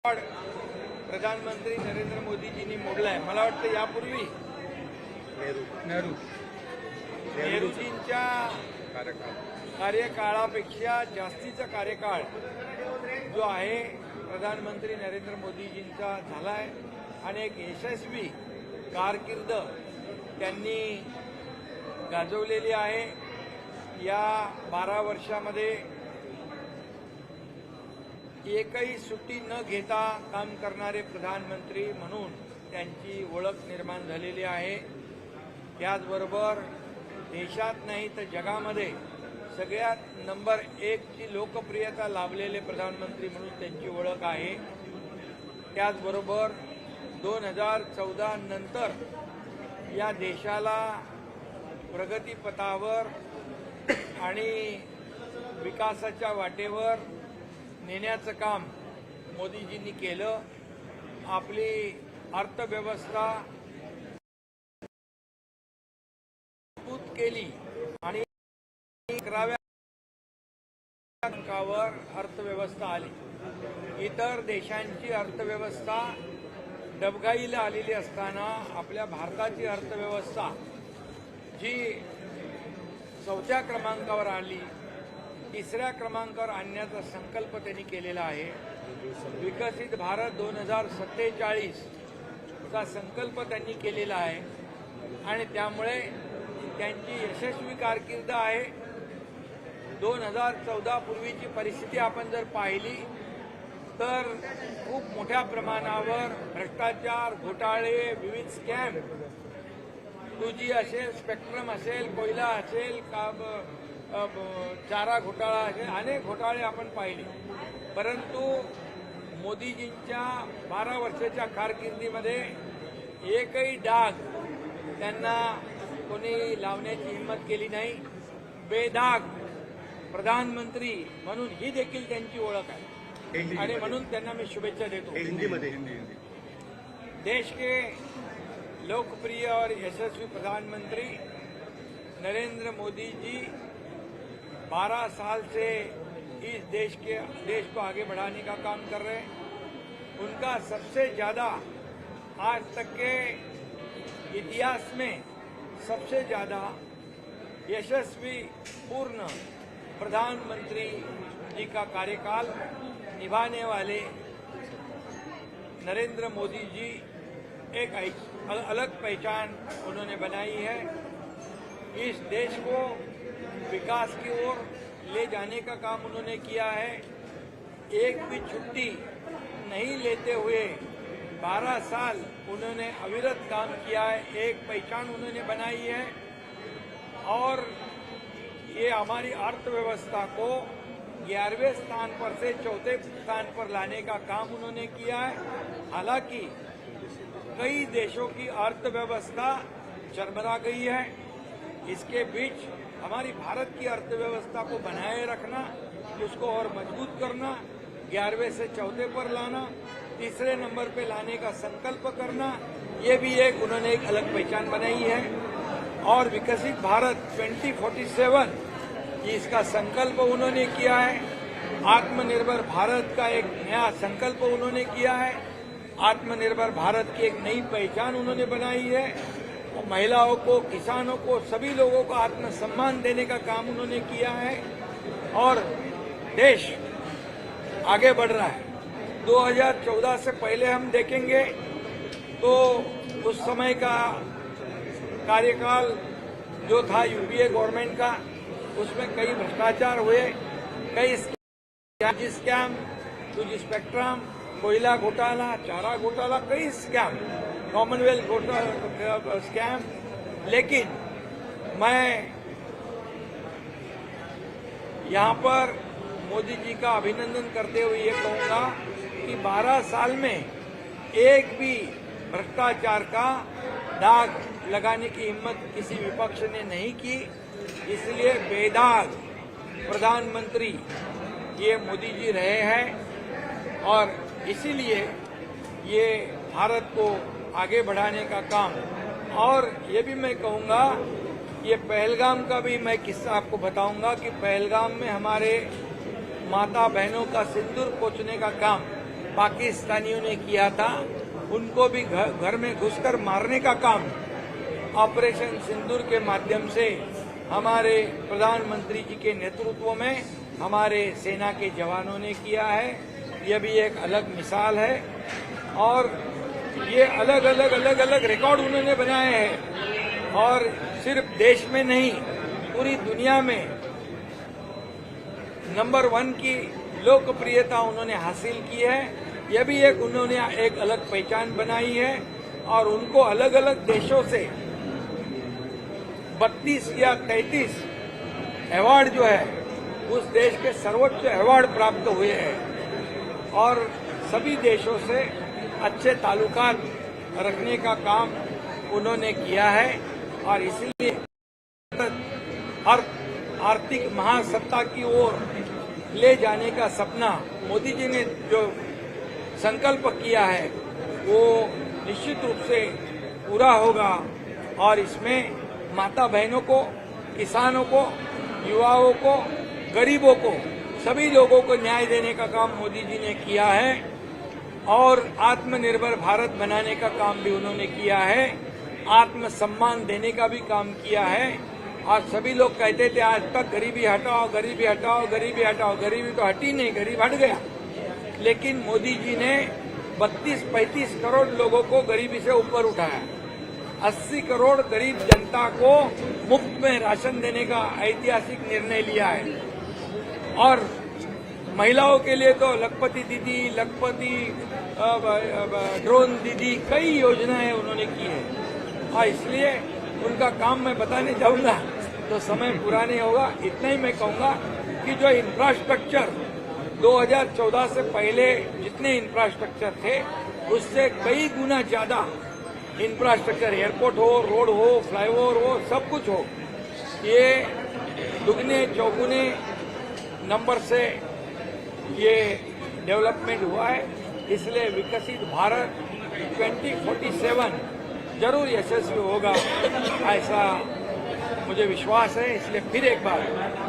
प्रधानमंत्री नरेंद्र मोदीजींनी मोडलाय। मला वाटतं यापूर्वी नेहरूजींच्या कार्यकाळापेक्षा जास्तीचा कार्यकाळ जो आहे प्रधानमंत्री नरेंद्र मोदीजींचा झालाय आणि एक यशस्वी कारकीर्द त्यांनी गाजवलेली आहे। या 12 वर्षामध्ये एकही सुट्टी न घेता काम करणारे प्रधानमंत्री म्हणून त्यांची ओळख निर्माण झालेली आहे। त्याचबरोबर देशात नाही तर जगामध्ये सगळ्यात नंबर 1 ची लोकप्रियता लाभलेले प्रधानमंत्री म्हणून त्यांची ओळख आहे। त्याचबरोबर 2014 नंतर या देशाला प्रगतीपथावर आणि विकासाच्या वाटेवर नेण्याचं काम मोदीजींनी केलं। आपली अर्थव्यवस्था मजबूत केली आणि 11व्या अंकावर अर्थव्यवस्था आली। इतर देशांची अर्थव्यवस्था डबघाईला आलेली असताना आपल्या भारताची अर्थव्यवस्था जी 4थ्या क्रमांकावर आली, 3ऱ्या क्रमांकावर आणण्याचा संकल्प त्यांनी केलेला आहे। विकसित भारत 2047 चा संकल्प त्यांनी केलेला आहे आणि त्यामुळे त्यांची यशस्वी कारकीर्द आहे। 2014 पूर्वीची परिस्थिती आपण जर पाहिली तर खूप मोठ्या प्रमाणावर भ्रष्टाचार, घोटाळे, विविध स्कॅम, 2G असेल, स्पेक्ट्रम असेल, कोयला असेल, चारा घोटाळा असे अनेक घोटाळे आपण पाहिले। परंतु मोदीजींच्या 12 वर्षाच्या कारकिर्दीमध्ये एकही डाग त्यांना कोणी लावण्याची हिंमत केली नाही। बेदाग प्रधानमंत्री म्हणून ही देखील त्यांची ओळख आहे आणि म्हणून त्यांना मी शुभेच्छा देतो। देश के लोकप्रिय और यशस्वी प्रधानमंत्री नरेंद्र मोदी जी 12 साल से इस देश को आगे बढ़ाने का काम कर रहे हैं। उनका सबसे ज़्यादा आज तक के इतिहास में सबसे ज़्यादा यशस्वी पूर्ण प्रधानमंत्री जी का कार्यकाल निभाने वाले नरेंद्र मोदी जी एक अलग पहचान उन्होंने बनाई है। इस देश को विकास की ओर ले जाने का काम उन्होंने किया है। एक भी छुट्टी नहीं लेते हुए 12 साल उन्होंने अविरत काम किया है, एक पहचान उन्होंने बनाई है और ये हमारी अर्थव्यवस्था को 11वें स्थान पर से 4थे स्थान पर लाने का काम उन्होंने किया है। हालांकि कई देशों की अर्थव्यवस्था चरमरा गई है, इसके बीच हमारी भारत की अर्थव्यवस्था को बनाए रखना, उसको और मजबूत करना, 11वें से 4थे पर लाना, 3रे नंबर पे लाने का संकल्प करना, ये भी एक उन्होंने एक अलग पहचान बनाई है। और विकसित भारत 2047 इसका संकल्प उन्होंने किया है। आत्मनिर्भर भारत का एक नया संकल्प उन्होंने किया है। आत्मनिर्भर भारत की एक नई पहचान उन्होंने बनाई है। और महिलाओं को, किसानों को, सभी लोगों को आत्मसम्मान देने का काम उन्होंने किया है और देश आगे बढ़ रहा है। 2014 से पहले हम देखेंगे तो उस समय का कार्यकाल जो था यूपीए गवर्नमेंट का, उसमें कई भ्रष्टाचार हुए, कई स्कैम, 2G स्पेक्ट्रम, कोयला घोटाला, चारा घोटाला, कई स्कैम, कॉमनवेल्थ घोटाला स्कैम। लेकिन मैं यहाँ पर मोदी जी का अभिनंदन करते हुए ये कहूँगा कि 12 साल में एक भी भ्रष्टाचार का दाग लगाने की हिम्मत किसी विपक्ष ने नहीं की। इसलिए बेदाग प्रधानमंत्री ये मोदी जी रहे हैं और इसीलिए ये भारत को आगे बढ़ाने का काम। और ये भी मैं कहूँगा, ये पहलगाम का भी मैं किस्सा आपको बताऊंगा कि पहलगाम में हमारे माता बहनों का सिंदूर पोंछने का काम पाकिस्तानियों ने किया था, उनको भी घर में घुसकर मारने का काम ऑपरेशन सिंदूर के माध्यम से हमारे प्रधानमंत्री जी के नेतृत्व में हमारे सेना के जवानों ने किया है। यह भी एक अलग मिसाल है और ये अलग अलग रिकॉर्ड उन्होंने बनाए हैं और सिर्फ देश में नहीं पूरी दुनिया में नंबर 1 की लोकप्रियता उन्होंने हासिल की है। यह भी उन्होंने एक अलग पहचान बनाई है और उनको अलग अलग देशों से 32 या 33 अवार्ड जो है उस देश के सर्वोच्च अवार्ड प्राप्त हुए हैं और सभी देशों से अच्छे ताल्लुकात रखने का काम उन्होंने किया है और इसलिए आर्थिक महासत्ता की ओर ले जाने का सपना मोदी जी ने जो संकल्प किया है वो निश्चित रूप से पूरा होगा और इसमें माता बहनों को, किसानों को, युवाओं को, गरीबों को, सभी लोगों को न्याय देने का काम मोदी जी ने किया है और आत्मनिर्भर भारत बनाने का काम भी उन्होंने किया है, आत्मसम्मान देने का भी काम किया है। आज सभी लोग कहते थे आज तक गरीबी हटाओ, गरीबी हटाओ, गरीबी हटाओ, गरीबी तो हटी नहीं, गरीब हट गया। लेकिन मोदी जी ने 32-35 करोड़ लोगों को गरीबी से ऊपर उठाया, 80 करोड़ गरीब जनता को मुफ्त में राशन देने का ऐतिहासिक निर्णय लिया है और महिलाओं के लिए तो लखपति दीदी, लखपति ड्रोन दीदी, कई योजनाएं उन्होंने की है और इसलिए उनका काम मैं बताने जाऊंगा तो समय पूरा नहीं होगा। इतना ही मैं कहूंगा कि जो इंफ्रास्ट्रक्चर 2014 से पहले जितने इंफ्रास्ट्रक्चर थे उससे कई गुना ज्यादा इंफ्रास्ट्रक्चर, एयरपोर्ट हो, रोड हो, फ्लाईओवर हो, सब कुछ हो, ये दुगने चौगुने नंबर से ये डेवलपमेंट हुआ है। इसलिए विकसित भारत 2047 जरूर यशस्वी होगा, ऐसा मुझे विश्वास है। इसलिए फिर एक बार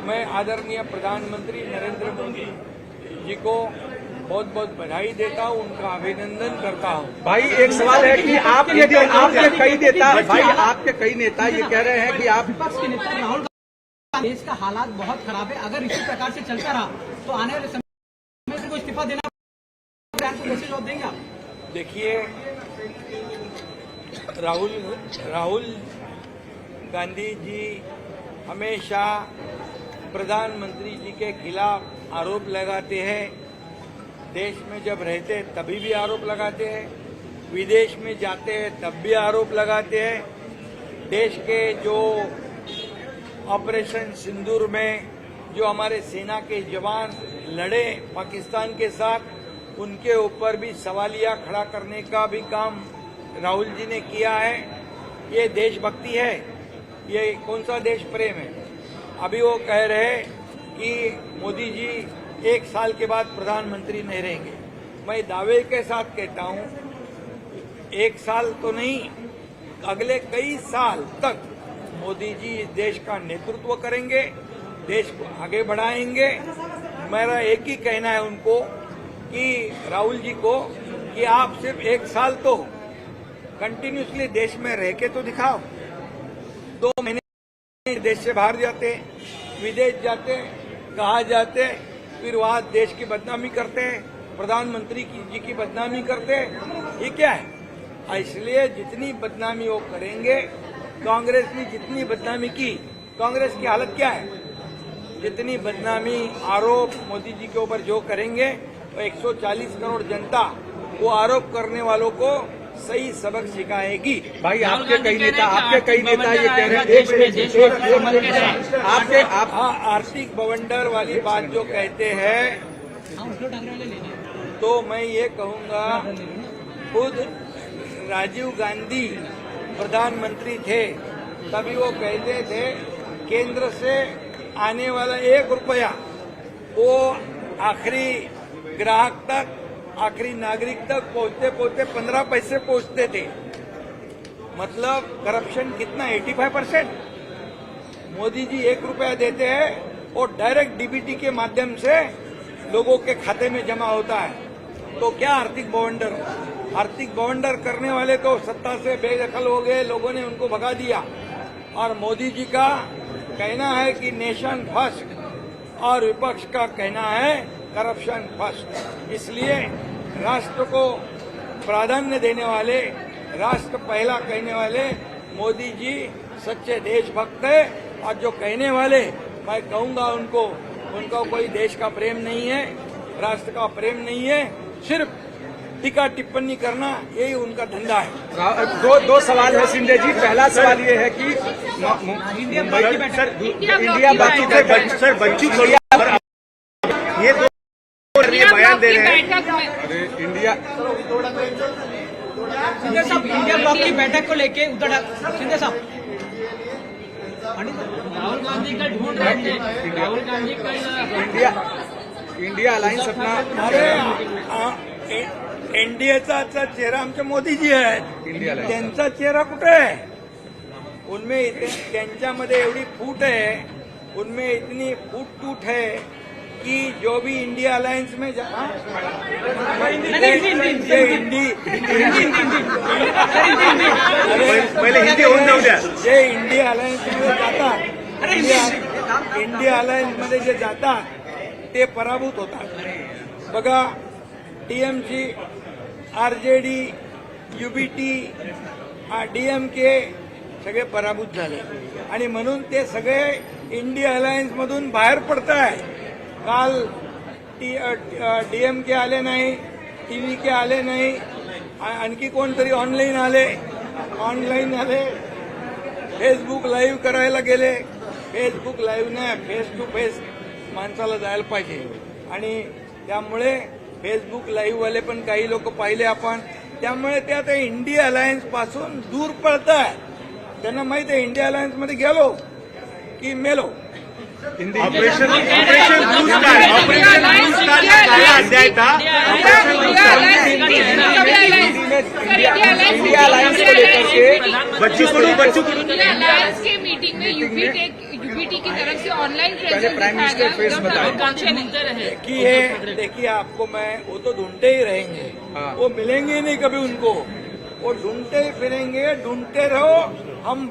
मैं आदरणीय प्रधानमंत्री नरेंद्र मोदी जी को बहुत बहुत बधाई देता हूँ, उनका अभिनंदन करता हूँ। भाई एक सवाल है कि आपके कई नेता ये कह रहे हैं कि आप विपक्ष के नेता राहुल गांधी, देश का हालात बहुत खराब है, अगर इसी प्रकार से चलता रहा तो आने वाले समय में को इस्तीफा देना मैसेज और देंगे आप? देखिए, राहुल गांधी जी हमेशा प्रधानमंत्री जी के खिलाफ आरोप लगाते हैं। देश में जब रहते हैं तभी भी आरोप लगाते हैं, विदेश में जाते हैं तब भी आरोप लगाते हैं। देश के जो ऑपरेशन सिंदूर में जो हमारे सेना के जवान लड़े पाकिस्तान के साथ, उनके ऊपर भी सवालिया खड़ा करने का भी काम राहुल जी ने किया है। ये देशभक्ति है, ये कौन सा देश प्रेम है। अभी वो कह रहे कि मोदी जी 1 साल के बाद प्रधानमंत्री नहीं रहेंगे। मैं दावे के साथ कहता हूं 1 साल तो नहीं, अगले कई साल तक मोदी जी देश का नेतृत्व करेंगे, देश को आगे बढ़ाएंगे। मेरा एक ही कहना है उनको कि राहुल जी को कि आप सिर्फ 1 साल तो कंटिन्यूसली देश में रह के तो दिखाओ। 2 महीने देश से बाहर जाते, विदेश जाते, कहाँ जाते, फिर वहां देश की बदनामी करते, प्रधानमंत्री जी की बदनामी करते, ये क्या है। इसलिए जितनी बदनामी वो करेंगे, कांग्रेस ने जितनी बदनामी की, कांग्रेस की हालत क्या है, जितनी बदनामी आरोप मोदी जी के ऊपर जो करेंगे, तो 140 करोड़ जनता वो आरोप करने वालों को सही सबक सिखाएगी। भाई आपके कई नेता ये कह रहे हैं आप आर्थिक बवंडर वाली बात जो कहते हैं, तो मैं ये कहूंगा खुद राजीव गांधी प्रधानमंत्री थे तभी वो कहते थे केंद्र से आने वाला 1 रुपया वो आखिरी ग्राहक तक, आखिरी नागरिक तक पहुंचते पहुंचते 15 पैसे पहुंचते थे। मतलब करप्शन कितना, 85%। मोदी जी 1 रुपया देते हैं और डायरेक्ट डीबीटी के माध्यम से लोगों के खाते में जमा होता है। तो क्या आर्थिक बवंडर करने वाले तो सत्ता से बेदखल हो गए, लोगों ने उनको भगा दिया। और मोदी जी का कहना है कि नेशन फर्स्ट और विपक्ष का कहना है करप्शन फर्स्ट। इसलिए राष्ट्र को प्राधान्य देने वाले, राष्ट्र पहला कहने वाले मोदी जी सच्चे देशभक्त है। और जो कहने वाले, मैं कहूंगा उनको, उनका कोई देश का प्रेम नहीं है, राष्ट्र का प्रेम नहीं है, सिर्फ टीका टिप्पणी करना यही उनका धंधा है। दो सवाल है शिंदे जी। पहला सवाल ये है कि मुंबई की इंडिया बाकी सर बच्चू ये बयान दे रहे हैं। अरे इंडिया शिंदे साहब, इंडिया ब्लॉक की बैठक को लेके उद्धव शिंदे साहब, राहुल गांधी का ढूंढ रहे थे। राहुल गांधी का इंडिया अलायन्स अपना अरे एनडीएचा चेहरा आमचे मोदीजी आहेत, इंडिया अलायन्स त्यांचा चेहरा कुठे आहे? उनमें त्यांच्यामध्ये एवढी फूट है, उनमें इतनी फूट टूट है कि जो भी इंडिया अलायंस में पहिले हिंदी होऊन जाऊ द्या। जे इंडिया अलायन्स मध्ये जातात, इंडिया अलायन्स मध्ये जे जातात ते पराभूत होतात। बघा, टीएमसी, आरजेडी, यूबीटी, डीएमके सगळे पराभूत झाले आणि म्हणून ते सगळे इंडिया अलायन्स मधून बाहेर पडत आहे। काल डीएमके आले नाही, टीव्हीके आले नाही, आणखी कोणतरी ऑनलाईन आले, फेसबुक लाईव्ह करायला गेले। फेसबुक लाईव्ह नाही, फेस टू फेस माणसाला जायला पाहिजे आणि त्यामुळे फेसबुक लाईव्ह वाले पण काही लोक पाहिले आपण, त्यामुळे ते आता इंडिया अलायन्स पासून दूर पळत आहे। त्यांना माहित आहे इंडिया अलायन्स मध्ये गेलो की मेलो। ऑपरेशन ब्लू स्टार का अध्याय था। इंडिया अलायंस को लेकर के बच्चू कडू अलायंस के मीटिंग में यूपीटी की तरफ से online presence prime minister face बताए कि देखिए आपको मैं, वो तो ढूंढते ही रहेंगे, हाँ। वो मिलेंगे ही नहीं कभी उनको, वो ढूंढते ही फिरेंगे, ढूंढते रहो। हम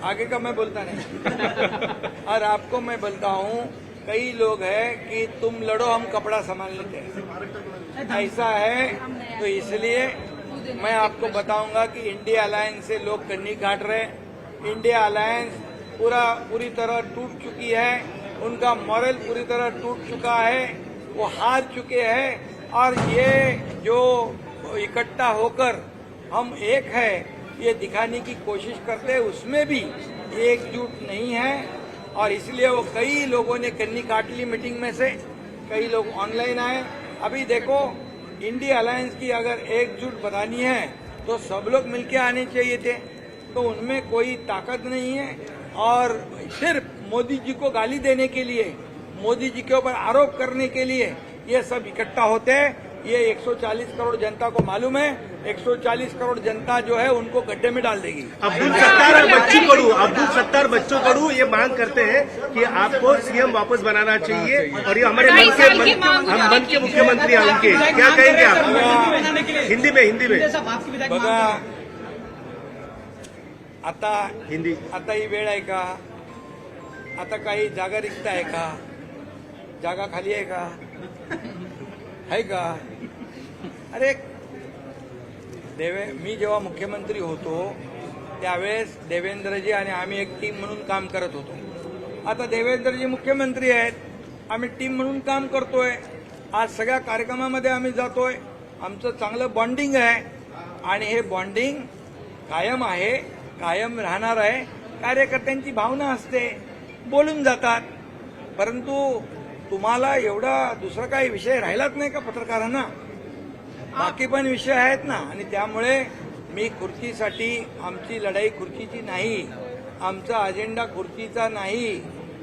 आगे का मैं बोलता नहीं और आपको मैं बोलता हूँ, कई लोग हैं कि तुम लड़ो हम कपड़ा संभाल लेते हैं, ऐसा है। तो इसलिए मैं आपको बताऊंगा कि इंडिया अलायंस से लोग कन्नी काट रहे। इंडिया अलायंस पूरी तरह टूट चुकी है, उनका मॉरल पूरी तरह टूट चुका है, वो हार चुके हैं। और ये जो इकट्ठा होकर हम एक है ये दिखाने की कोशिश करते हैं, उसमें भी एकजुट नहीं है। और इसलिए वो कई लोगों ने कन्नी काट ली मीटिंग में से, कई लोग ऑनलाइन आए। अभी देखो, इंडिया अलायंस की अगर एकजुट बतानी है तो सब लोग मिलके आने चाहिए थे, तो उनमें कोई ताकत नहीं है। और सिर्फ मोदी जी को गाली देने के लिए, मोदी जी के ऊपर आरोप करने के लिए ये सब इकट्ठा होते हैं। ये 140 करोड़ जनता को मालूम है, 140 करोड़ जनता जो है उनको गड्ढे में डाल देगी। अब्दुल सत्तार बच्चों कडू ये मांग करते हैं कि आपको सीएम वापस बनाना चाहिए और ये हमारे मन के मुख्यमंत्री हैं उनके, क्या कहेंगे आप? हिंदी में बघा, आता हिंदी आता ही वेळ आहे का? आता काही जागा रिक्त आहे का? जागा खाली आहे का? है का? अरे मी जेव्हा मुख्यमंत्री होतो त्यावेळेस देवेंद्रजी आणि आम्ही एक टीम म्हणून काम करत होतो। आता देवेंद्रजी मुख्यमंत्री आहेत, आम्ही टीम म्हणून काम करतोय। आज सगळ्या कार्यक्रमामध्ये आम्ही जातोय, आमचं चांगलं बॉन्डिंग आहे आणि हे बॉन्डिंग कायम आहे, कायम राहणार आहे। कार्यकर्त्यांची भावना असते, बोलून जातात, परंतु तुम्हाला एवढा दुसरा काही विषय राहिलाच नाही का पत्रकारांना? बाकी पण विषय आहेत ना। आणि त्यामुळे मी खुर्चीसाठी, आमची लढाई खुर्चीची नाही, आमचा अजेंडा खुर्चीचा नाही,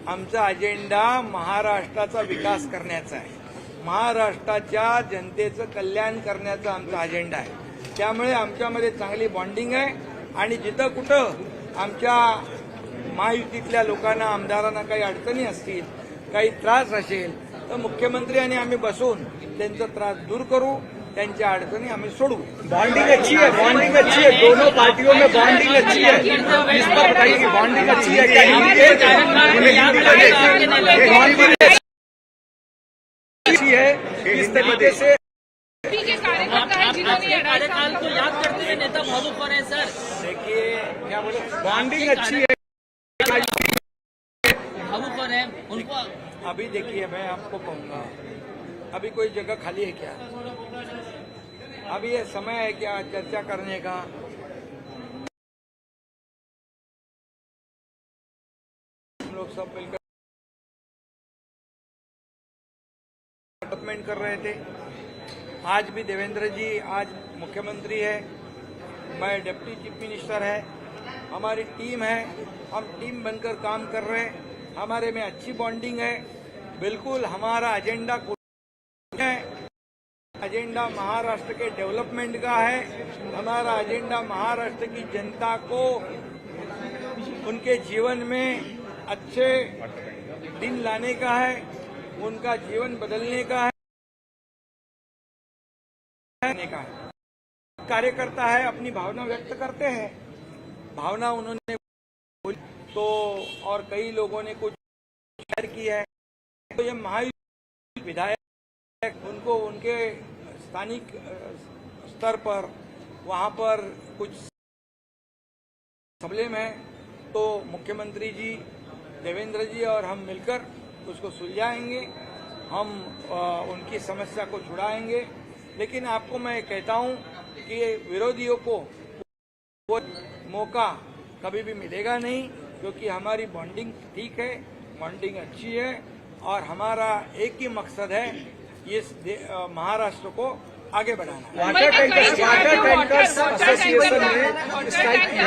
आमचा अजेंडा महाराष्ट्राचा विकास करण्याचा आहे, महाराष्ट्राच्या जनतेचं कल्याण करण्याचा आमचा अजेंडा आहे। त्यामुळे आमच्यामध्ये चांगली बॉन्डिंग आहे आणि जिथं कुठं आमच्या महायुतीतल्या लोकांना, आमदारांना काही अडचणी असतील, काही त्रास असेल तर मुख्यमंत्र्यांनी आम्ही बसून त्यांचा त्रास दूर करू, त्यांच्या अडचणी आम्ही सोडवू. बॉन्डिंग अच्छी है, बॉन्डिंग अच्छी है, दोनों पार्टियों में बॉन्डिंग अच्छी है. इस पर बताइए कि बॉन्डिंग अच्छी है क्या? बॉन्डिंग अच्छी है किस तरीके से? यूपी के कार्यकर्ता है जिन्होंने ये कार्यकाल को याद करते हुए नेता भावुक हो रहे हैं सर। देखिए क्या बोले, बॉन्डिंग अच्छी है. भावुक हो रहे हैं उनको। अभी देखिए मैं आपको कहूंगा, अभी कोई जगह खाली है क्या? अभी ये समय है क्या चर्चा करने का? हम लोग सब मिलकर डेवलपमेंट कर रहे थे. आज भी देवेंद्र जी आज मुख्यमंत्री है, मैं डिप्टी चीफ मिनिस्टर है, हमारी टीम है, हम टीम बनकर काम कर रहे हैं. हमारे में अच्छी बॉन्डिंग है. बिल्कुल हमारा एजेंडा है, एजेंडा महाराष्ट्र के डेवलपमेंट का है. हमारा एजेंडा महाराष्ट्र की जनता को उनके जीवन में अच्छे दिन लाने का है, उनका जीवन बदलने का है. कार्यकर्ता है, अपनी भावना व्यक्त करते हैं. भावना उन्होंने तो और कई लोगों ने कुछ शेयर की है, तो ये महायुति विधायक उनको उनके स्थानिक स्तर पर वहां पर कुछ प्रॉब्लम है, तो मुख्यमंत्री जी, देवेंद्र जी और हम मिलकर उसको सुलझाएंगे. हम उनकी समस्या को छुड़ाएंगे. लेकिन आपको मैं कहता हूं कि विरोधियों को वो मौका कभी भी मिलेगा नहीं, क्योंकि हमारी बॉन्डिंग ठीक है, बॉन्डिंग अच्छी है और हमारा एक ही मकसद है इस महाराष्ट्र को आगे बढ़ाना. वाटर टैंकर्स एसोसिएशन ने स्ट्राइक किया.